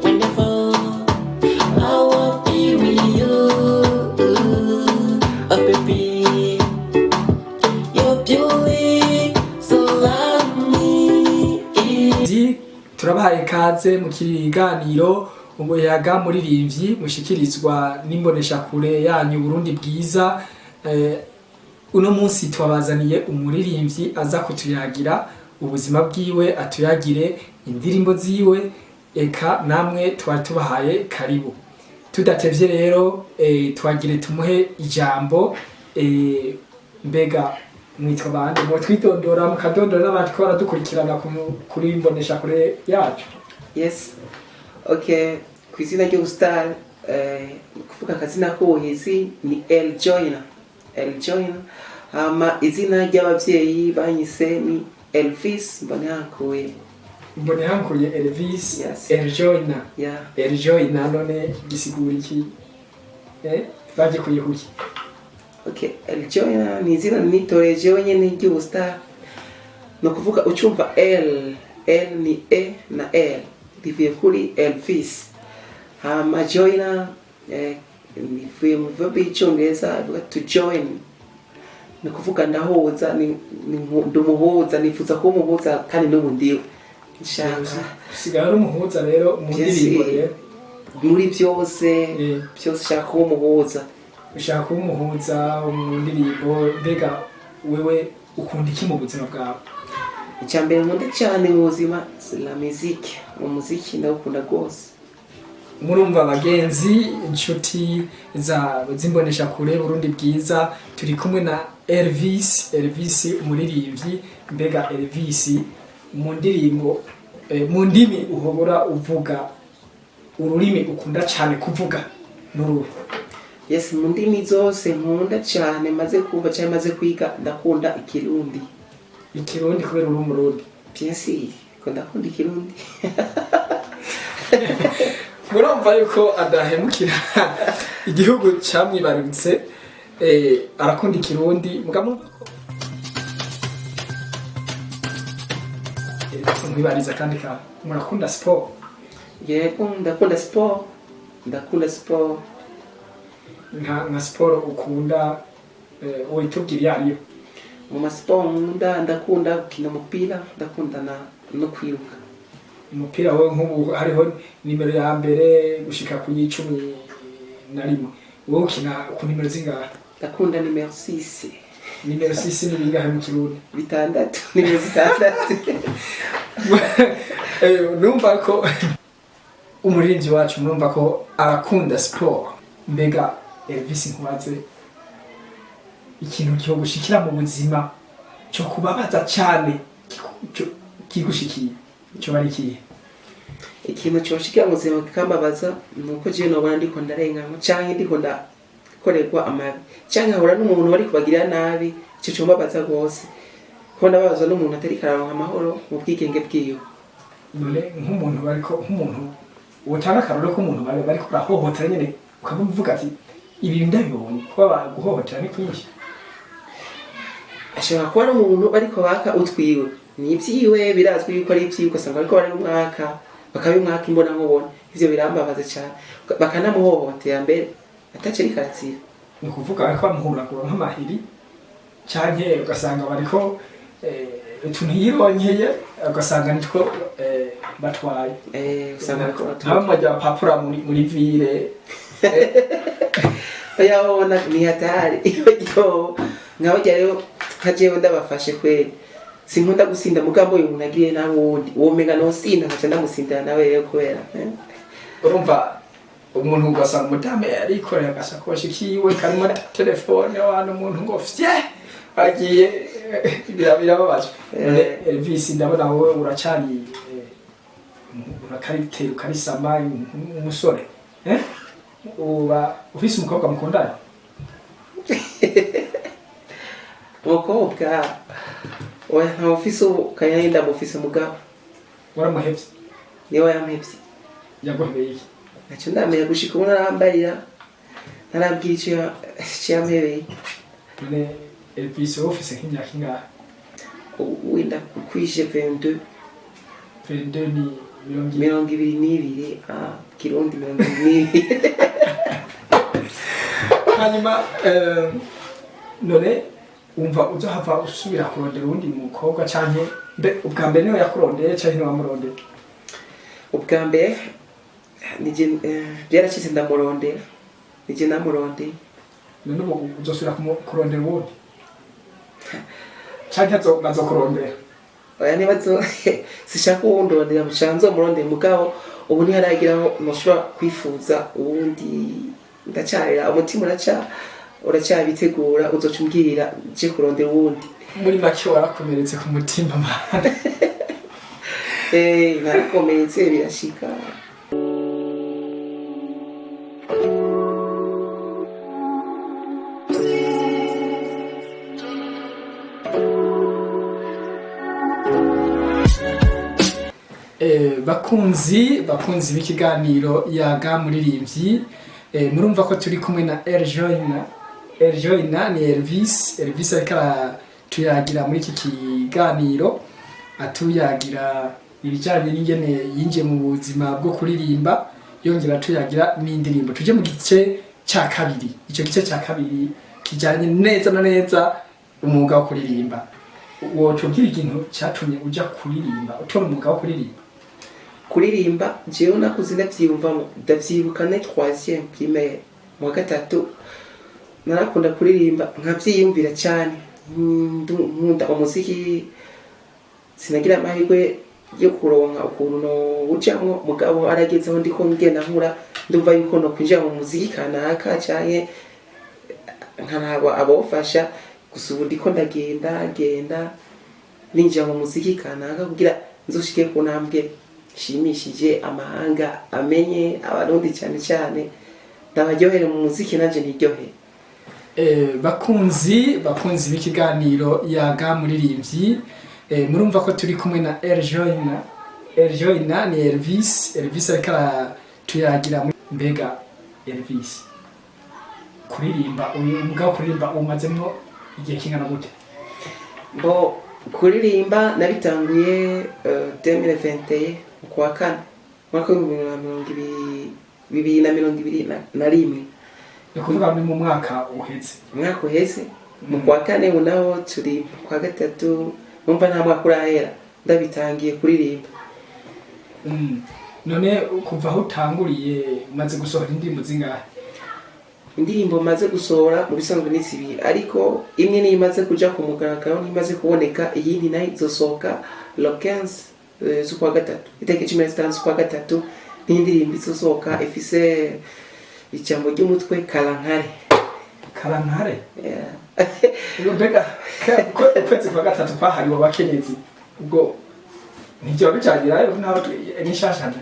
Whenever I will be with you, oh baby, your beauty surround me. Turabahaye ikaze mu kiganiro umuyaga muririmbyi mushikirizwa n'imbonesha kure yanyu Burundi bwiza. Uno munsi twabazaniye umuririmbyi aza kutuyagira ubuzima bwiwe, atuyagire indirimbo ziwe, eka namwe twari tubahaye karibu. Tudatevye rero twagire tumuhe ijambo. Mbega mwitwa bande mo twitondora mukadondora n'abandi ko baradukurikirana kuri imbonesha kure yacu? Yes, okay, kwizina ry'ubustar kuvuga akazina k'ubuhizi ni El Joyner. Izina ry'abavyeyi banyise ni Elvis Mboneyankuye Elvis. Yes. El Joyner. Yeah. El Joyner none gisigura iki? Baje kuyikuki? Okay, El Joyner ni izina nitoreje wenyene ry'ubustar. No kuvuga ucumva L ni E na L rivuye kuri Elvis. Joyner rivuye mu verb y'icyongereza avuga to join. Ni kuvuga ndahoza, ndumuhoza, nifuza ko umuhoza kandi n'ubundiwe. Nshaka sigara umuhoza rero mu ndirimbo rero muri byose shaka ko umuhoza. Ushaka ko umuhoza mu ndirimbo. Mbega wewe ukunda iki mu buzima bwawe? Icyambere nkunda cyane mu buzima la musique. Umuziki ndawukunda gose. Murumva abagenzi inshuti zimbonesha kure Burundi bwiza, turi kumwe na Elvis umuririmbyi. Mbega Elvis mu ndirimbo mu ndimi uhobora uvuga, ururimi ukunda cyane kuvuga n'uruhe? Yes, mu ndimi zose nkunda cyane, maze kumva cyane maze kwiga ndakunda Ikirundi. Ikirundi kubera uri umurundi? Bien sûr, ndakunda Ikirundi. Murumva yuko adahemukira igihugu camwibarutse, arakunda Ikirundi. Mwibariza kandi ka murakunda sport? Yego, ndakunda sport. Nka sport ukunda witubwira yariyo? Mu masport ndakunda gukina umupira, ndakunda no kwiruka. Umupira wowe nk'ubu hariho nimero ya mbere gushika ku 11. Wowe ukina ku nimero zingahe? Ndakunda nimero 6. Nimero 6 ni bingahe mu Kirundi? Bitandatu. Nimero 6. Numva ko umuririmbyi wacu murumva ko arakunda sport. Mbega Elvis nkubaze ikintu cyo gushikira mu buzima cyo kubabaza cyane kigushikiye cyo bari kiye? Ikintu cyo gushikira mu buzima kikambabaza nuko je nobona ndiko ndarengana cyangwa ndiko ndakorerwa amabi cyangwa hahura n'umuntu bari kubagira nabi, cyo cyo mbabaza gose ko ndabaza n'umuntu atari kararonka amahoro mu bwigenge bwiyo. None nk'umuntu utanga karoro ko umuntu bari kurahohotera nyene ukavuga ati ibi ndabibonye ko baguhohotera ni kwinshi? Ashobora kuba ari umuntu bariko baka utwiwe, ni ibyiwe birazwi yuko ari ibyiwe, ugasanga bariko bari umwaka bakabimwaka imbona nkubona. Ivyo birambabaza cyane, bakanamuhohotera mbere atace rikaratira. Ni kuvuga ariko bamuhuragura nk'amahiri cyane, ugasanga bariko utuntu yironkeye, ugasanga nitwo batwaye. Usanga ariko abamajya papura muri ville. Oyabona ni hatari. Yo nkabajya rero nkajewe ndabafashe kweli. Sinkunda gusinda mugambo uyu muntu agiye na wundi. Womenga no sinda nkaca ndamusindana nawe rero kwera. Urumva umuntu ugasanga mutame arikorera agasakoshi kiwe karimo telefone, abantu umuntu ngo fye agiye birababaje. Elvis ndabona wowe uracari urakarite ukarisama umusore. Uba ufise umukobwa mukundana? Umukobwa oya nta ufise kayenda mufise mugabo. Waramuhevye? Niwe yamuhevye. Yaguhebeye iki? Nacho ndamenya gushika umuntu arambarira ntarabwira icyo yampebeye. none Elvis wowe ufise nk'imyaka ingahe? Wenda kwije 22 ni 22 Kirundi 22. hanyuma none umva uzohava usubira kurondera uwundi mukobwa canke ubwa mbere niwe yakurondeye canke niwe wamurondeye? Ubwa mbere nije byarakize ndamurondera, nije namurondeye. none ubu uzosubira kurondera uwundi canke bazokurondera? Oya nibazo sishaka uwundondera mucanzo murondera mugabo ubu ntiharagiraho noshobora kwifuza uwundi. Ndacarira umutima uracyabitegura uzoca umbwirira je kurondera uwundi. muri make warakomeretse ku mutima mana. Narakomeretse birashika. bakunzi b'ikiganiro Yaga Muririmbyi, murumva ko turi kumwe na Eljoina ni Elvis ariko aratuyagira muri iki kiganiro, atuyagira ibijyanye n'ingene yinjiye mu buzima bwo kuririmba, yongera atuyagira n'indirimbo. Tuje mu gice cya kabiri. Icyo gice cya kabiri kijyanye neza na neza umwuga wo kuririmba. Wotubwira ikintu cyatumye uja kuririmba, utora umwuga wo kuririmba? Kuririmba jewe nakuze ndavyibuka ne 3e primaire mu wa gatatu, narakunda kuririmba nkavyiyumvira cyane, nkunda umuziki, sinagira amahirwe yo kuronka ukuntu no ujamwo, mugabo aragezeho ndiko ngenda nkura ndumva yuko no kwinjira mu muziki kanaka cyane nkanaba abofasha, gusa ubu ndiko ndagenda ninjira mu muziki kanaka kugira nzoshike ku ntambwe shimishije amahanga amenye abarundi cyane ndabaryohere mu muziki nanje niryohe. bakunzi b'ikiganiro Yaga Muririmbyi, murumva ko turi kumwe na Eljoina ni Elvis ariko aratuyagira. Mbega Elvis, kuririmba umwuga wo kuririmba umazemwo igihe kingana gute? Kuririmba nabitanguye 2021 kwa kane mwaka w'2021. Ni kuvuga ni mu mwaka uheze. Mu kwa kane unaho turi kwa gatatu, numva nta mwaka urahera ndabitangiye kuririmba. none kuva aho utanguriye umaze gusohora indirimbo zingahe? Indirimbo maze gusohora mu bisanzwe ni zibiri, ariko imwe ni imaze kuja ku mugaragaro, imaze kuboneka, iyindi nayo izosohoka le 15 z'ukwa gatatu, itariki 15 z'ukwa gatatu. Ni indirimbo izosohoka ifise ijambo ry'umutwe Karankare. Mbega ko ukwezi kwa gatatu kwahariwe abakenyezi, ubwo ntivyo bicagira n'aho n'ishashana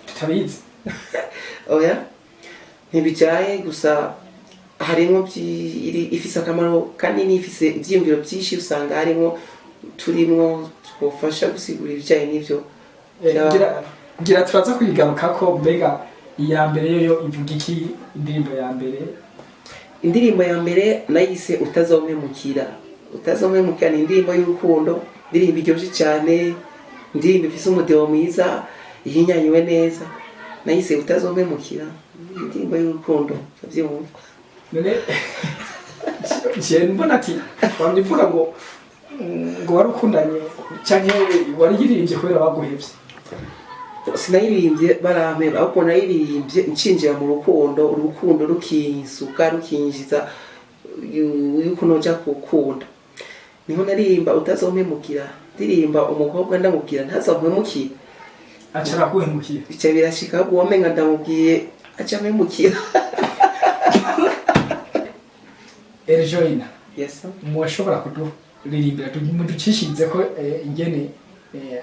tutabizi? Oya ntibicaye, gusa harimo ifise akamaro kanini, ifise ivyiyumviro byinshi, usanga harimo turimwo twofasha gusigura ibijyanye n'ivyo. Ngira turaza kwigaruka ko. Mbega iya mbere yo ivuga iki? Indirimbo ya mbere nayise Utazompemukira ni indirimbo y'urukundo, indirimbo iryoshye cyane, indirimbo ifise umudeo mwiza, ihinyanywe neza. Nayise Utazompemukira, indirimbo y'urukundo. Ndavyumva none mbona ati wamwivuga ngo warukundanye cyane wariyirimbye kubera baguhevye? Sinayirimbye barampeba, ahubwo nayirimbye nshinjira mu urukundo rukinsuka rukinjiza yuko noja gukunda. Niho naririmba Utazompemukira, ndirimba umukobwa ndamubwira ntazompemukira, acara kuhemukira. bica birashika ahubwo womenga ndamubwiye aca mpemukira. Eljoina, Yes sir. mushobora kuduririmbira muducishirize ko ingene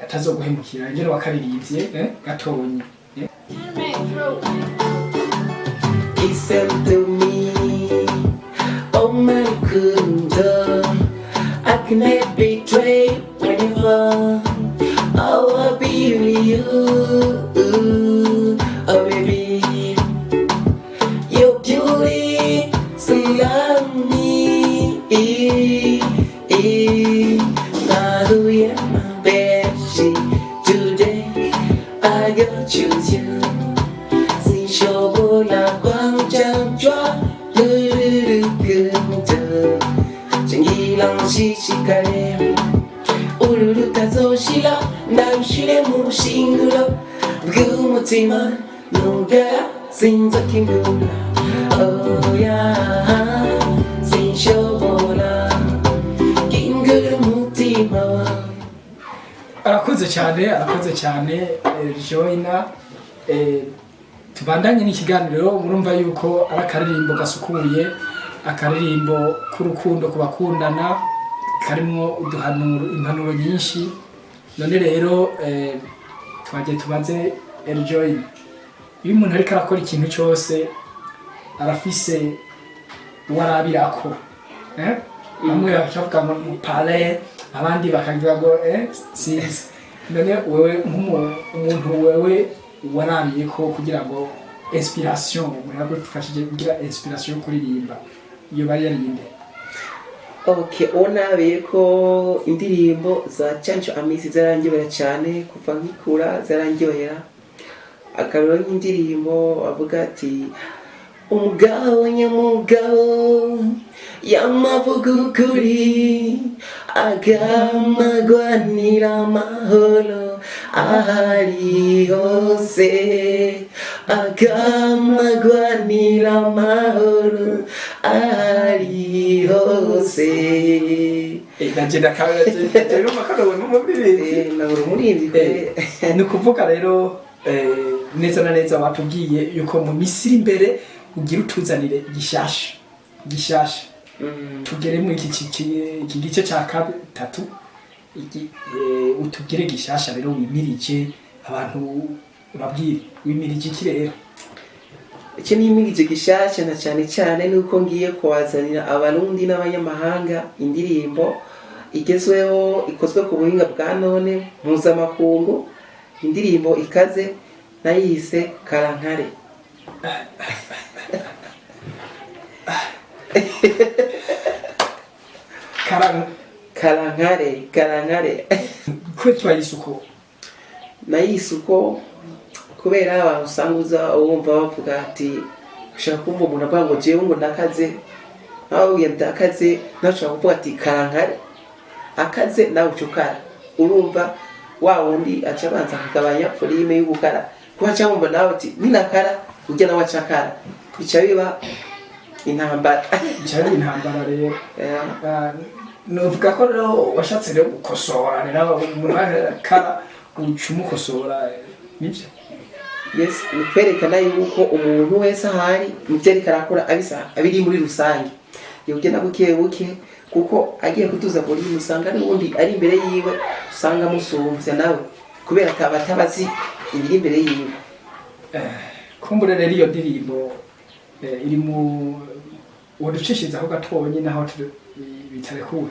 atazoguhemukira, ingene wakaririmbye gatonyi? Listen to me, oh my good, I cannot betray whenever I will be with you, oh baby, you're beauty 나도의 맘배시 Today I gotta choose you 신쇼보라 광장 좋아 흐르르 끈적 정기랑 시시하네 우르르 타서 실어 남실에 무싱그러 무구무지만 누가 생각해 몰라 오야 신쇼보라 긴그릇 묻지마. arakoze cyane Joyner. Tubandanye n'ikiganiro, murumva yuko ari akaririmbo gasukuye, akaririmbo k'urukundo ku bakundana, karimo impanuro nyinshi. None rero twagiye tubaze Joyner, iyo umuntu ariko arakora ikintu cyose arafise uwarabirako, bamwe bakavuga ngo pale, abandi bakagira ngo sinzi. None wewe umuntu wewe warabiye ko kugira ngo inspiration murabo tufashije kugira inspiration kuririmba iyo bari yarinde. Okay, onabiye ko indirimbo za Chancho Amisi zarangibera cyane kuva nkikura zarangibera. Akarero nk'indirimbo avuga ati umugabo nyamugabo yamavuga ukuri agamagwanira amahoro ahari hose agamagwanira amahoro ahari hose. Nagenda kaje rero makano mumubiri nabura umurindi ni ukuvuga rero neza na neza batubwiye yuko mu misiri imbere ugira utuzanire gishasha tugere mu iki gice cya gatatu utubwire gishasha rero wimirije abantu babwire wimirije iki rero. Icyo nimirije gishasha na cyane nuko ngiye kwazanira abarundi n'abanyamahanga indirimbo igezweho ikozwe ku buhinga bwa none mpuzamakungu, indirimbo ikaze nayise Karankare. Karankare ko twayisuko nayisuko kubera abantu usanguza wumva bavuga ati ushaka kumva umuntu avuga ngo jewe ngo ndakaze aho yandakaze nashaka kuvuga ati Karankare akaze nawe ucukara urumva wa wundi aca banza kugabanya volume y'ubukara kuba cyangwa nawe ati ninakara ujya nawe acakara bica biba intambara rero. Nuvuga ko rero washatse rero gukosora rero umuntu akara ucumukosora nibyo. Yes, nikwerekana yuko umuntu wese ahari muvyo karakora abiri muri rusange yogena buke kuko agiye kutuza muri musanga n'ubundi ari imbere yiwe usanga musumvya nawe kubera akabatabazi ibiri imbere yiwe. Kumbure rero iyo ndirimbo iri mu waducishiza aho gatonye naho bitarekuwe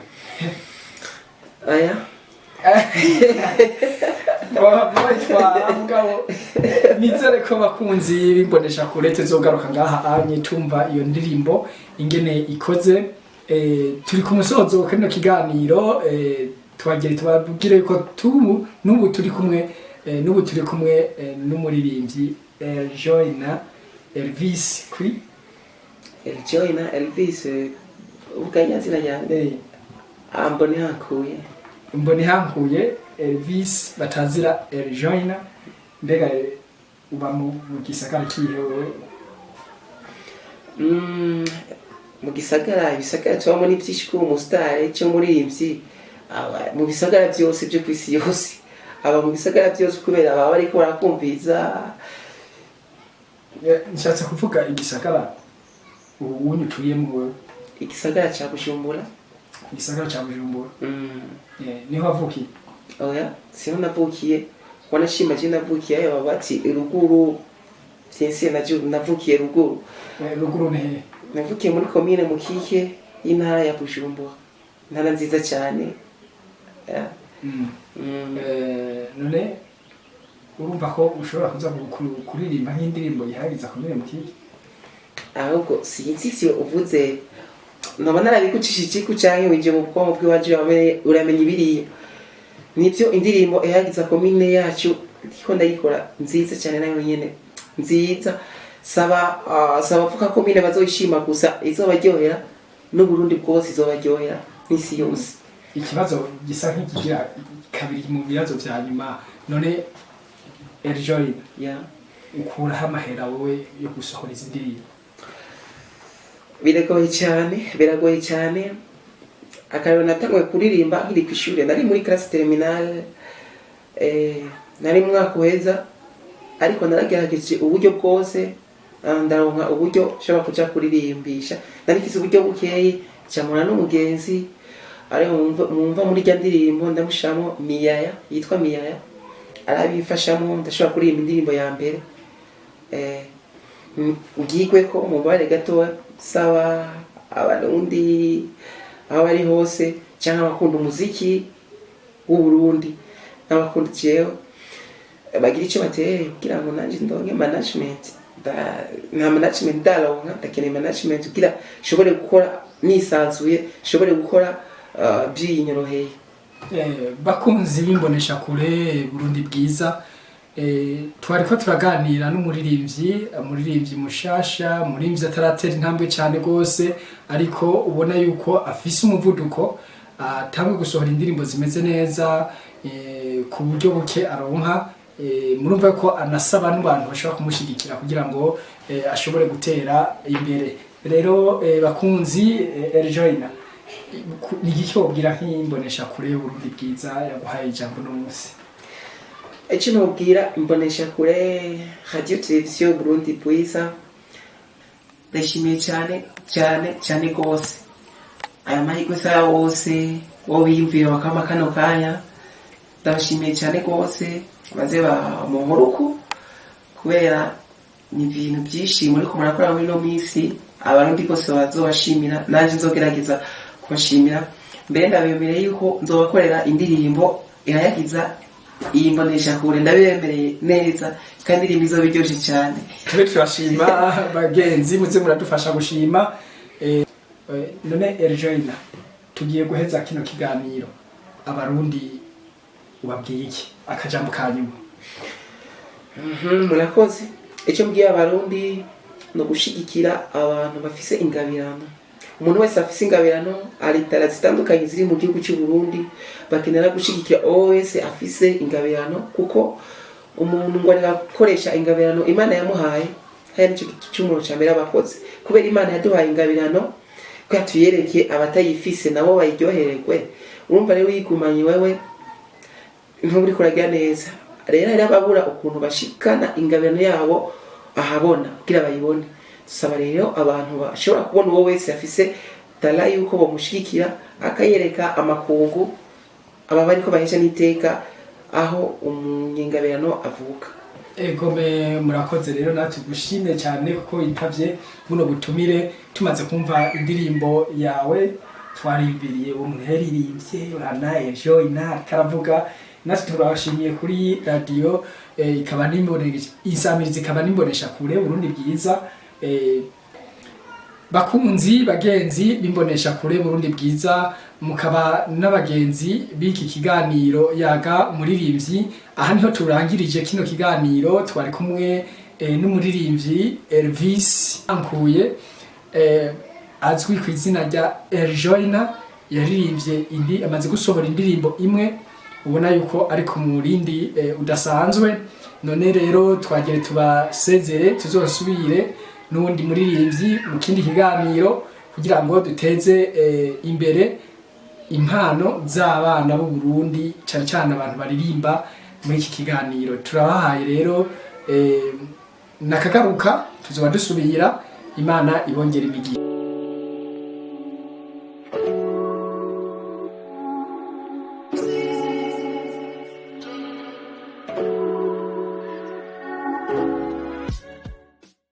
aya nizere ko bakunzi bimbonesha kure tuzogaruka ngaha anye tumva iyo ndirimbo ingene ikoze. Turi ku musozo kino kiganiro twagere tubabwire ko n'ubu turi kumwe n'umuririmbyi Joyner Elvis kuri Joyner Elvis ubwanya zina yanjye mboni hankuye Elvis batazira Joyner. Mbega uba mu gisagara kihe wewe? Mu gisagara tubamo n'ibyinshi ku umusitari cyo muririmbyi mu bisagara byose byo kwisi yose aba mu bisagara byose kubera baba ariko barakumviza. Nshatse kuvuga igisagara ubu unyutuyemo wewe? Igisagara cya Bujumbura. Niho wavukiye? Oya, siho navukiye. Wanashima je navukiye ayo babati ruguru. Sinsi navukiye ruguru. Ruguru ne? Navukiye muri commune Mukike y'intara ya Bujumbura. Intara nziza cyane. None urumva ko ushobora kuza kuririmba nk'indirimbo yihariza commune Mukike? Ahubwo sinzi uvuze naba narabigucishije iku canke wije mu bwonko bw'iwaje uramenya ibiriyo. Nivyo indirimbo eyagiza komine yacu ndiko ndayikora nziza cyane nayo nyene nziza. Saba vuga komine bazoyishima gusa izobaryohera n'Uburundi bwose izobaryohera n'isi yose. Ikibazo gisa nk'ikigira kabiri mu bibazo vya nyuma none Eljoy ukuraho amahera wowe yo gusohora izi ndirimbo? Biragoye cyane. Akarero natanguye kuririmba nkiri kw'ishure, nari muri classe terminale, nari mu mwaka uheza, ariko naragerageje uburyo bwose ndaronka uburyo nshobora kuja kuririmbisha. Nari mfise uburyo bukeyi camura n'umugenzi ariho mumva muri rya ndirimbo ndamushamo Miyaya, yitwa Miyaya, arabifashamo ndashobora kuririmba indirimbo ya mbere. Ugigwe ko mubare gato saba abarundi aho bari hose cyangwa abakunda umuziki w'u Burundi n'abakunda jewe bagira icyo bateye kugira ngo nanje ndonge management. Nta management ndaronka, ndakeneye management kugira shobore gukora nisanzuye, shobore gukora byinyoroheye. Bakunzi bimbonesha kure Burundi bwiza, twariko turaganira n'umuririmbyi mushasha, umuririmbyi ataratera intambwe cyane gose, ariko ubona yuko afise umuvuduko, atangiye gusohora indirimbo zimeze neza ku buryo buke aronka. Murumva ko anasaba n'abantu bashobora kumushigikira kugira ngo ashobore gutera imbere. Rero bakunzi Eljoy, ni iki wobwira nk'imbonesha kure Burundi bwiza yaguhaye ijambo no munsi? Icyo nobwira imbonesha kure radio televiziyo Burundi bwiza, ndashimiye cyane gose aya mahirwe sa wose wo biyumviye bakama kano kanya. Ndabashimiye cyane gose maze ba mu nkuruku, kubera ni ibintu byinshi muri ko murakora muri no misi. Abarundi bose bazobashimira, nanje nzogerageza kubashimira. Mbere ndabemereye yuko nzobakorera indirimbo irayagiza iyi mbonesha kure, ndabemereye neza kandi indirimbo izobiryoshe cyane. Tube turashima bagenzi muze muradufasha gushima. None Eljoy, tugiye guheza kino kiganiro, abarundi ubabwiye iki? Akajambo kanyuma. Murakoze. Icyo mbwiye abarundi no gushigikira abantu bafise ingabirano. Umuntu wese afise ingabirano, ari tara zitandukanye ziri mu gihugu cy'u Burundi, bakenera gushigikira wese afise ingabirano, kuko umuntu ngo arakoresha ingabirano Imana yamuhaye. Hari n'icyo cy'umuntu cyambere abakoze, kubera Imana yaduhaye ingabirano ko tuyereke abatayifise nabo bayiryohererwe. Urumva rero yigumanye wewe ntuburi kuragira neza. Rero hari ababura ukuntu bashikana ingabirano yabo ahabona kugira bayibone. Saba rero abantu bashobora kubona uwo wese afise tala yuko bamushigikira, akayereka amakungu aba bariko bahesha n'iteka aho umunyengabirano avuka. Egome murakoze rero natugushime cyane kuko yitavye buno butumire. Tumaze kumva indirimbo yawe twarimbiriye uwo muheririmbye bana Eljoy karavuga, natwe turabashimiye kuri radio ikaba nimbonesha isamiriza, ikaba nimbonesha kure Burundi bwiza. Bakunzi bagenzi bimbonesha kure Burundi bwiza, mukaba n'abagenzi biki kiganiro yaga umuririmbyi. Aha niho turangirije kino kiganiro, twari kumwe n'umuririmbyi Elvis Ankuye, azwi ku izina rya Eljoy. Yaririmbye amaze gusohora indirimbo imwe, ubona yuko ari ku murindi udasanzwe. None rero twagire tubasezere, tuzosubire n'undi muririmbyi mu kindi kiganiro kugira ngo duteze imbere impano z'abana b'u Burundi, cyane cyane abantu baririmba muri iki kiganiro. Turabahaye rero nakagaruka, tuzoba dusubira. Imana ibongera imigisha.